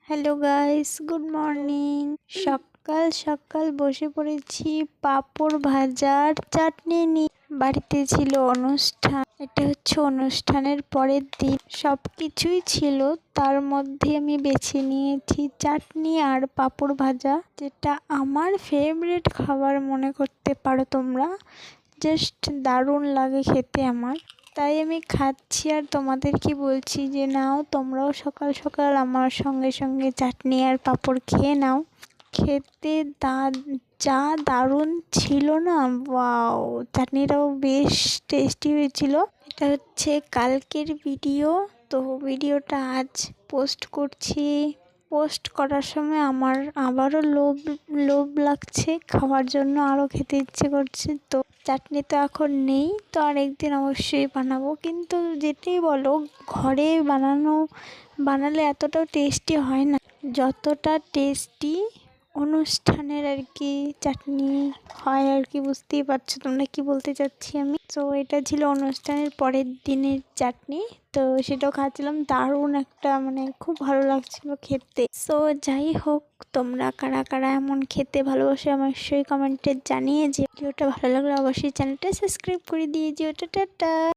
Hello guys, good morning. সকাল সকাল বসে পড়েছি পাঁপড় ভাজার চাটনি নিয়ে। বাড়িতে ছিল অনুষ্ঠান, এটা হচ্ছে অনুষ্ঠানের পরের দিন। সব কিছুই ছিল, তার মধ্যে আমি বেছে নিয়েছি চাটনি আর পাঁপড় ভাজা, যেটা আমার ফেভারিট খাবার মনে করতে পারো তোমরা। জাস্ট দারুণ লাগে খেতে আমার, তাই আমি খাচ্ছি আর তোমাদেরকে বলছি যে নাও তোমরাও সকাল সকাল আমার সঙ্গে সঙ্গে চাটনি আর পাঁপড় খেয়ে নাও। খেতে যা দারুণ ছিল না, ওয়াও! চাটনিটাও বেশ টেস্টি হয়েছিল। এটা হচ্ছে কালকের ভিডিও, তো ভিডিওটা আজ পোস্ট করছি। পোস্ট করার সময় আমার আবারও লোভ লাগছে খাওয়ার জন্য, আরও খেতে ইচ্ছে করছে। তো চাটনি তো এখন নেই, তো আরেকদিন অবশ্যই বানাবো। কিন্তু যেটাই বলো, ঘরে বানালে এতটাও টেস্টি হয় না যতটা টেস্টি অনুষ্ঠানের আর কি চাটনি হয় আর কি। বুঝতেই পারছো তোমরা কি বলতে চাচ্ছি আমি। তো এটা ছিল অনুষ্ঠানের পরের দিনের চাটনি, তো সেটাও খাচ্ছিলাম। দারুণ একটা খুব ভালো লাগছিল খেতে। সো যাই হোক, তোমরা কারা কারা এমন খেতে ভালোবাসো অবশ্যই কমেন্টে জানিয়ে যে। ভিডিওটা ভালো লাগলে অবশ্যই চ্যানেলটা সাবস্ক্রাইব করে দিয়ে যেও। টাটা।